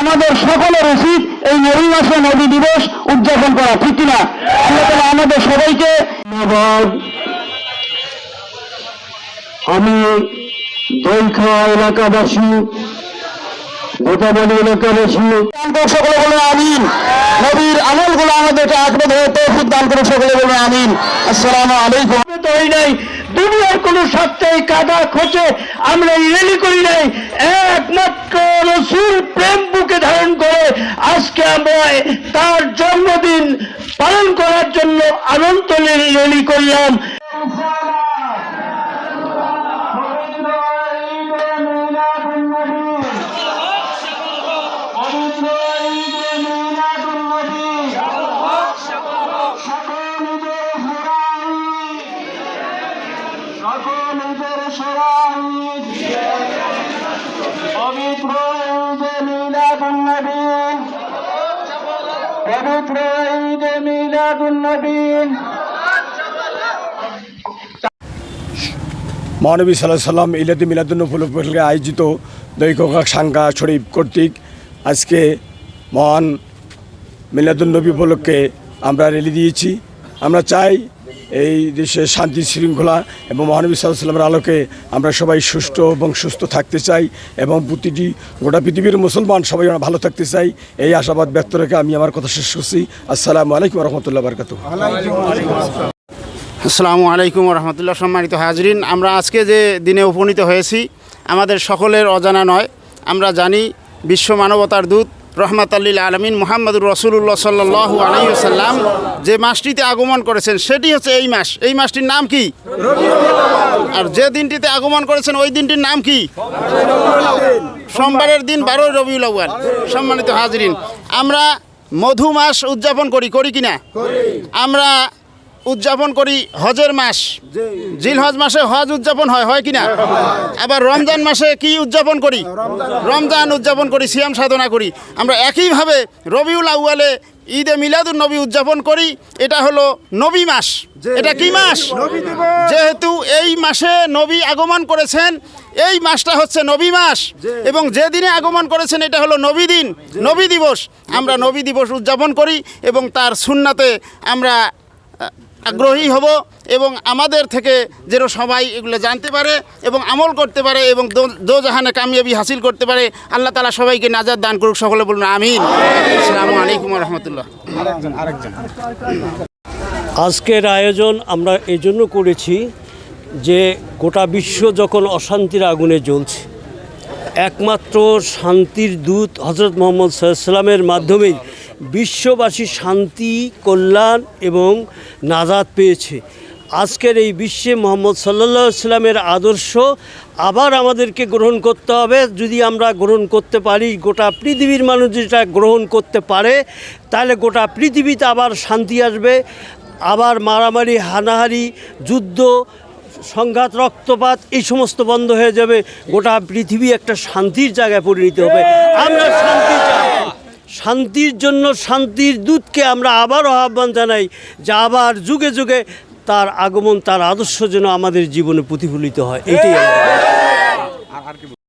আমাদের সকলের উচিত এই নবী মাসে নবী দিবস উদযাপন করা, ঠিক কিনা? আল্লাহ তাআলা আমাদের সবাইকে। আমি দইখা এলাকাবাসী, গোটাবাড়ি এলাকাবাসী সকলে বলে আমিন। নবীর আমলগুলো আমাদেরকে আঁকড়ে ধরে তৌফিক দান করে সকলে বলে আমিন। আসসালামু আলাইকুম। তৈরি নাই, দুনিয়ার কোন সপ্তাহে কাদা খোঁচে আমরা এই র্যালি করি নাই, একমাত্র রাসূল প্রেম বুকে ধারণ করে আজকে আমরা তার জন্মদিন পালন করার জন্য আনন্দ র্যালি করলাম। মহানবী সাল্লাল্লাহু আলাইহি সাল্লাম ঈদে মিলাদুন্নবী উপলক্ষে আয়োজিত দইখোকা সাঙ্গা শরীফ কর্তৃক আজকে মহান মিলাদুন্নবী উপলক্ষে আমরা র্যালি দিয়েছি। আমরা চাই এই দেশে শান্তি শৃঙ্খলা এবং মহানবী সাল্লাল্লাহু আলাইহি সাল্লামের আলোকে আমরা সবাই সুষ্ঠু এবং সুস্থ থাকতে চাই এবং প্রতিটি গোটা পৃথিবীর মুসলমান সবাই আমরা ভালো থাকতে চাই। এই আশাবাদ ব্যক্ত রেখে আমি আমার কথা শেষ করছি। আসসালামু আলাইকুম ওয়া রাহমাতুল্লাহি ওয়া বারাকাতুহু। আসসালামু আলাইকুম রহমতুল্লাহ। সম্মানিত হাজরিন, আমরা আজকে যে দিনে উপনীত হয়েছি আমাদের সকলের অজানা নয়। আমরা জানি বিশ্ব মানবতার দূত রহমাতাল্লিল আলামিন মুহাম্মদুর রাসূলুল্লাহ সাল্লাল্লাহু আলাইহি ওয়াসাল্লাম যে মাসটিতে আগমন করেছেন সেটি হচ্ছে এই মাস। এই মাসটির নাম কি? আর যে দিনটিতে আগমন করেছেন ওই দিনটির নাম কি? সোমবারের দিন 12 রবিউল আউয়াল। সম্মানিত হাজরিন, আমরা মধু মাস উদযাপন করি কিনা? আমরা উদযাপন করি হজের মাস, জিলহজ মাসে হজ উদযাপন হয় কিনা? আবার রমজান মাসে কি উদযাপন করি? রমজান উদযাপন করি, সিয়াম সাধনা করি। আমরা একইভাবে রবিউল আউয়ালে ঈদে মিলাদুন নবী উদযাপন করি। এটা হলো নবী মাস। এটা কি মাস? যেহেতু এই মাসে নবী আগমন করেছেন, এই মাসটা হচ্ছে নবী মাস এবং যে দিনে আগমন করেছেন এটা হলো নবী দিন, নবী দিবস। আমরা নবী দিবস উদযাপন করি এবং তার সুন্নাতে আমরা আগ্রহী হব এবং আমাদের থেকে যেন সবাই এগুলো জানতে পারে এবং আমল করতে পারে এবং দোজাহানে কামিয়াবি হাসিল করতে পারে। আল্লাহ তাআলা সবাইকে নাজাত দান করুক, সকলে বলুন আমিন। আসসালামু আলাইকুম ওয়া রাহমাতুল্লাহ। আজকের আয়োজন আমরা এজন্য করেছি যে গোটা বিশ্ব যখন অশান্তির আগুনে জ্বলছে, একমাত্র শান্তির দূত হযরত মুহাম্মদ সাল্লাল্লাহু আলাইহি ওয়াসাল্লামের মাধ্যমেই বিশ্ববাসী শান্তি, কল্যাণ এবং নাজাত পেয়েছে। আজকের এই বিশ্বে মুহাম্মদ সাল্লাল্লাহু আলাইহি ওয়াসাল্লামের আদর্শ আবার আমাদেরকে গ্রহণ করতে হবে। যদি আমরা গ্রহণ করতে পারি, গোটা পৃথিবীর মানুষ যেটা গ্রহণ করতে পারে, তাহলে গোটা পৃথিবীতে আবার শান্তি আসবে, আবার মারামারি, হানাহারি, যুদ্ধ, সংঘাত, রক্তপাত এই সমস্ত বন্ধ হয়ে যাবে। গোটা পৃথিবী একটা শান্তির জায়গায় পরিণত হবে। আমরা শান্তি চাই, শান্তির জন্য শান্তির দূতকে আমরা আবারও আহ্বান জানাই যে আবার যুগে যুগে তার আগমন, তার আদর্শ যেন আমাদের জীবনে প্রতিফলিত হয়। এটাই